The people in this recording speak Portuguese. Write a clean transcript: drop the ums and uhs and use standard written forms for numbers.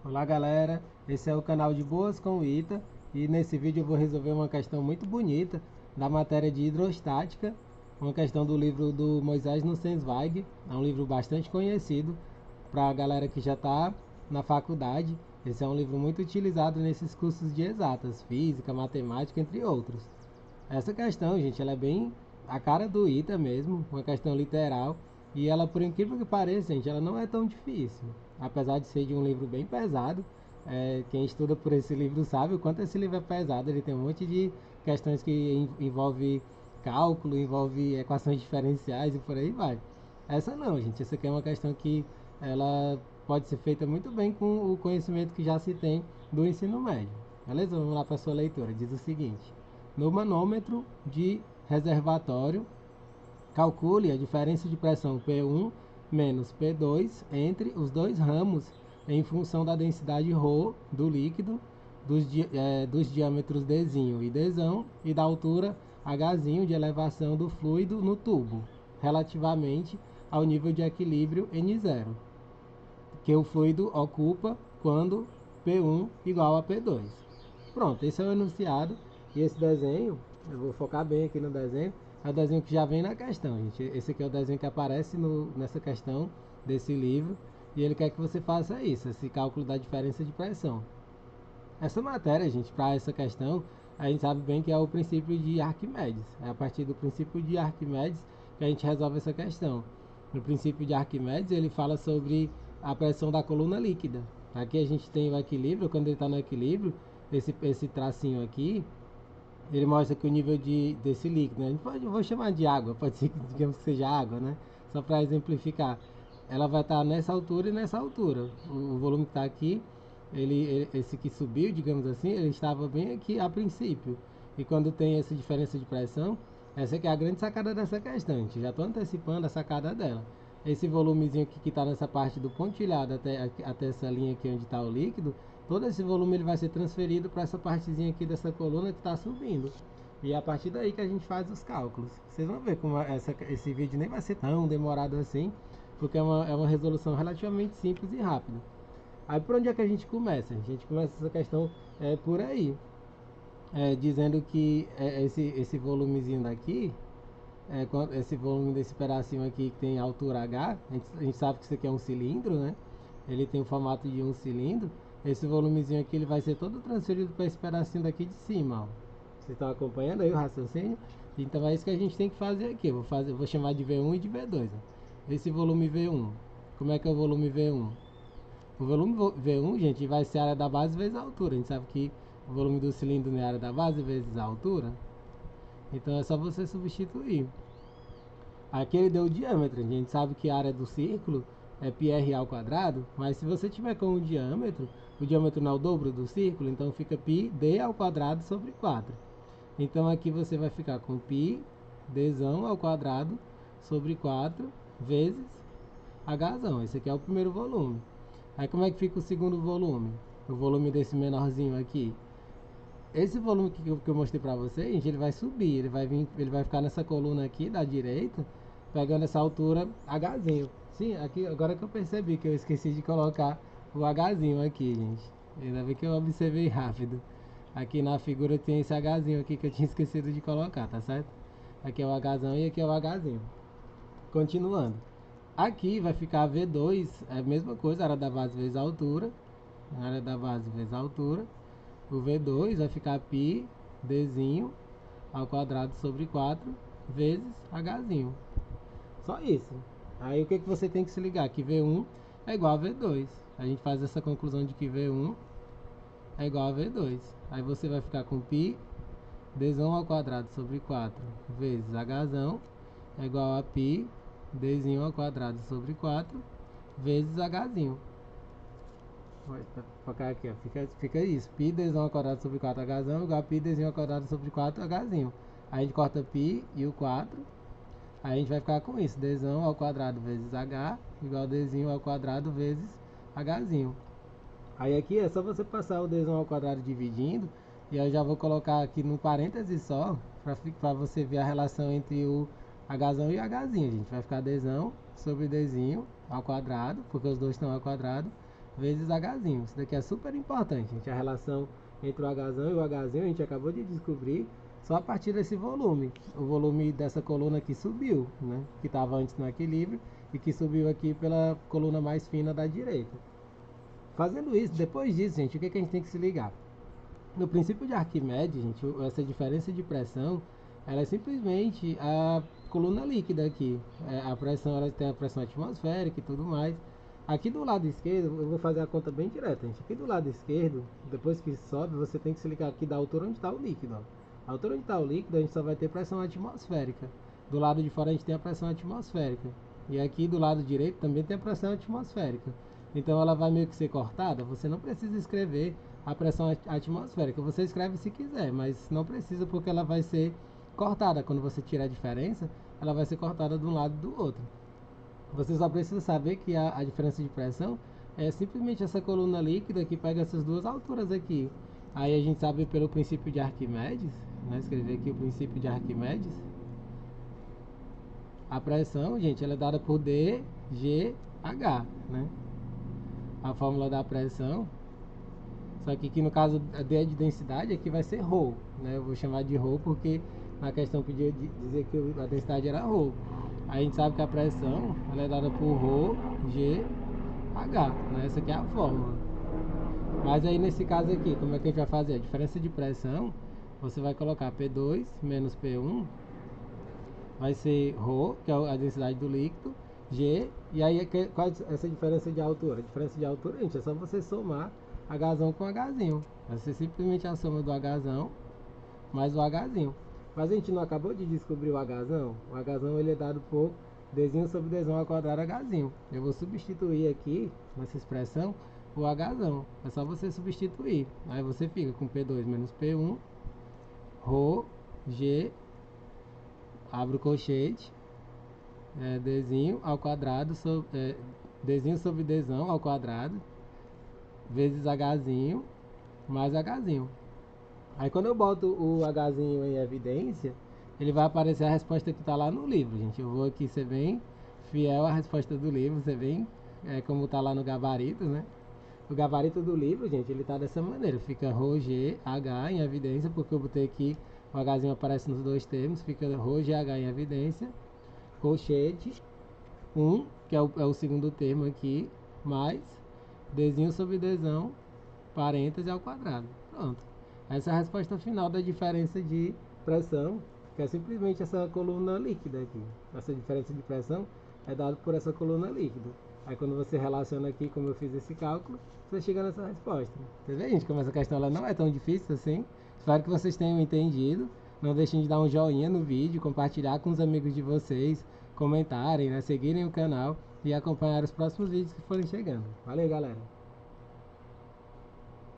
Olá galera, esse é o canal de Boas com o Ita e nesse vídeo eu vou resolver uma questão muito bonita da matéria de hidrostática, uma questão do livro do Moisés Nussensweig, é um livro bastante conhecido para a galera que já está na faculdade. Esse é um livro muito utilizado nesses cursos de exatas, física, matemática, entre outros. Essa questão, gente, ela é bem a cara do Ita mesmo, uma questão literal. E ela, por incrível que pareça, gente, ela não é tão difícil. Apesar de ser de um livro bem pesado, quem estuda por esse livro sabe o quanto esse livro é pesado. Ele tem um monte de questões que envolve cálculo, envolve equações diferenciais e por aí vai. Essa não, gente. Essa aqui é uma questão que ela pode ser feita muito bem com o conhecimento que já se tem do ensino médio. Beleza? Vamos lá para a sua leitura. Diz o seguinte: no manômetro de reservatório, calcule a diferença de pressão P1 menos P2 entre os dois ramos em função da densidade ρ do líquido, dos diâmetros Dzinho e Dzão e da altura Hzinho de elevação do fluido no tubo, relativamente ao nível de equilíbrio N0, que o fluido ocupa quando P1 igual a P2. Pronto, esse é o enunciado. E esse desenho, eu vou focar bem aqui no desenho, é o desenho que já vem na questão, gente. Esse aqui é o desenho que aparece nessa questão desse livro. E ele quer que você faça isso, esse cálculo da diferença de pressão. Essa matéria, gente, para essa questão, a gente sabe bem que é o princípio de Arquimedes. É a partir do princípio de Arquimedes que a gente resolve essa questão. No princípio de Arquimedes, ele fala sobre a pressão da coluna líquida. Aqui a gente tem o equilíbrio. Quando ele está no equilíbrio, esse tracinho aqui, ele mostra que o nível desse líquido, né? A gente pode, vou chamar de água, pode ser que digamos que seja água, né? Só para exemplificar. Ela vai estar nessa altura e nessa altura. O volume que está aqui, esse que subiu, digamos assim, ele estava bem aqui a princípio. E quando tem essa diferença de pressão, essa aqui é a grande sacada dessa questão. A gente já estou antecipando a sacada dela. Esse volumezinho aqui que está nessa parte do pontilhado até essa linha aqui onde está o líquido, todo esse volume ele vai ser transferido para essa partezinha aqui dessa coluna que está subindo. E é a partir daí que a gente faz os cálculos. Vocês vão ver como esse vídeo nem vai ser tão demorado assim, porque é uma resolução relativamente simples e rápida. Aí por onde é que a gente começa? A gente começa essa questão por aí, dizendo que esse volumezinho daqui, esse volume desse pedacinho aqui que tem altura H, a gente sabe que isso aqui é um cilindro, né? Ele tem o formato de um cilindro. Esse volumezinho aqui ele vai ser todo transferido para esse pedacinho daqui de cima, ó. Vocês estão acompanhando aí o raciocínio? Então é isso que a gente tem que fazer aqui. Eu vou chamar de V1 e de V2. Ó. Esse volume V1, como é que é o volume V1? O volume V1, gente, vai ser a área da base vezes a altura. A gente sabe que o volume do cilindro é a área da base vezes a altura. Então é só você substituir. Aqui ele deu o diâmetro. A gente sabe que a área do círculo é πr ao quadrado, mas se você tiver com o diâmetro não é o dobro do círculo, então fica πd ao quadrado sobre 4. Então aqui você vai ficar com π dzão ao quadrado sobre 4 vezes hzão. Esse aqui é o primeiro volume. Aí como é que fica o segundo volume? O volume desse menorzinho aqui. Esse volume que eu mostrei pra vocês, gente, ele vai subir, ele vai ficar nessa coluna aqui da direita, pegando essa altura Hzinho. Sim, aqui agora que eu percebi que eu esqueci de colocar o Hzinho aqui, gente. Ainda bem que eu observei rápido. Aqui na figura tem esse Hzinho aqui que eu tinha esquecido de colocar, tá certo? Aqui é o Hzão e aqui é o Hzinho. Continuando. Aqui vai ficar V2, é a mesma coisa, área da base vezes a altura. Área da base vezes a altura. O V2 vai ficar π dzinho ao quadrado sobre 4 vezes hzinho. Só isso. Aí o que você tem que se ligar? Que V1 é igual a V2. A gente faz essa conclusão de que V1 é igual a V2. Aí você vai ficar com π dzão ao quadrado sobre 4 vezes hzão é igual a π dzinho ao quadrado sobre 4 vezes hzinho. Vou focar aqui, ó. Fica isso. Π dzão ao quadrado sobre 4 hzão igual a π dzinho ao quadrado sobre 4 hzinho. Aí a gente corta π e o 4. Aí a gente vai ficar com isso. Dzão ao quadrado vezes h igual a dzinho ao quadrado vezes hzinho. Aí aqui é só você passar o dzão ao quadrado dividindo. E eu já vou colocar aqui no parêntese só, para você ver a relação entre o hzão e o hzinho. A gente vai ficar dzão sobre dzinho ao quadrado, porque os dois estão ao quadrado, vezes Hzinho. Isso daqui é super importante, gente. A relação entre o Hzão e o Hzinho a gente acabou de descobrir só a partir desse volume. O volume dessa coluna aqui subiu, né? Que estava antes no equilíbrio e que subiu aqui pela coluna mais fina da direita. Fazendo isso, depois disso, gente, o que a gente tem que se ligar? No princípio de Arquimedes, gente, essa diferença de pressão, ela é simplesmente a coluna líquida aqui. A pressão, ela tem a pressão atmosférica e tudo mais. Aqui do lado esquerdo, eu vou fazer a conta bem direta, gente. Aqui do lado esquerdo, depois que sobe, você tem que se ligar aqui da altura onde está o líquido. Ó. A altura onde está o líquido, a gente só vai ter pressão atmosférica. Do lado de fora, a gente tem a pressão atmosférica. E aqui do lado direito também tem a pressão atmosférica. Então ela vai meio que ser cortada. Você não precisa escrever a pressão atmosférica. Você escreve se quiser, mas não precisa porque ela vai ser cortada. Quando você tirar a diferença, ela vai ser cortada de um lado e do outro. Você só precisa saber que a diferença de pressão é simplesmente essa coluna líquida que pega essas duas alturas aqui. Aí a gente sabe pelo princípio de Arquimedes, né? Escrever aqui o princípio de Arquimedes. A pressão, gente, ela é dada por dGh, né? A fórmula da pressão. Só que aqui no caso a D é de densidade, aqui vai ser ρ, né? Eu vou chamar de ρ porque na questão podia dizer que a densidade era ρ. Aí a gente sabe que a pressão ela é dada por ρgh, né? Essa aqui é a fórmula. Mas aí nesse caso aqui, como é que a gente vai fazer? A diferença de pressão, você vai colocar P2 menos P1, vai ser ρ, que é a densidade do líquido, G, e aí qual é essa diferença de altura? A diferença de altura, gente, é só você somar Hzão com Hzinho. Vai ser simplesmente a soma do Hzão mais o Hzinho. Mas a gente não acabou de descobrir o Hzão? O Hzão ele é dado por Dzinho sobre Dzão ao quadrado Hzinho. Eu vou substituir aqui, nessa expressão, o Hzão. É só você substituir. Aí você fica com P2 menos P1, ρ, G, abre o colchete, Dzinho ao quadrado, Dzinho sobre Dzão ao quadrado, vezes Hzinho, mais Hzinho. Aí quando eu boto o Hzinho em evidência, ele vai aparecer a resposta que está lá no livro, gente. Eu vou aqui ser bem fiel à resposta do livro, ser bem como está lá no gabarito, né? O gabarito do livro, gente, ele está dessa maneira. Fica ρgh em evidência, porque eu botei aqui, o Hzinho aparece nos dois termos, fica ρgh em evidência, colchete 1, que é o segundo termo aqui, mais Dzinho sobre Dzão, parêntese ao quadrado. Pronto. Essa é a resposta final da diferença de pressão, que é simplesmente essa coluna líquida aqui. Essa diferença de pressão é dada por essa coluna líquida. Aí quando você relaciona aqui, como eu fiz esse cálculo, você chega nessa resposta. Você vê, gente, como essa questão ela não é tão difícil assim. Espero que vocês tenham entendido. Não deixem de dar um joinha no vídeo, compartilhar com os amigos de vocês, comentarem, né, seguirem o canal e acompanhar os próximos vídeos que forem chegando. Valeu, galera!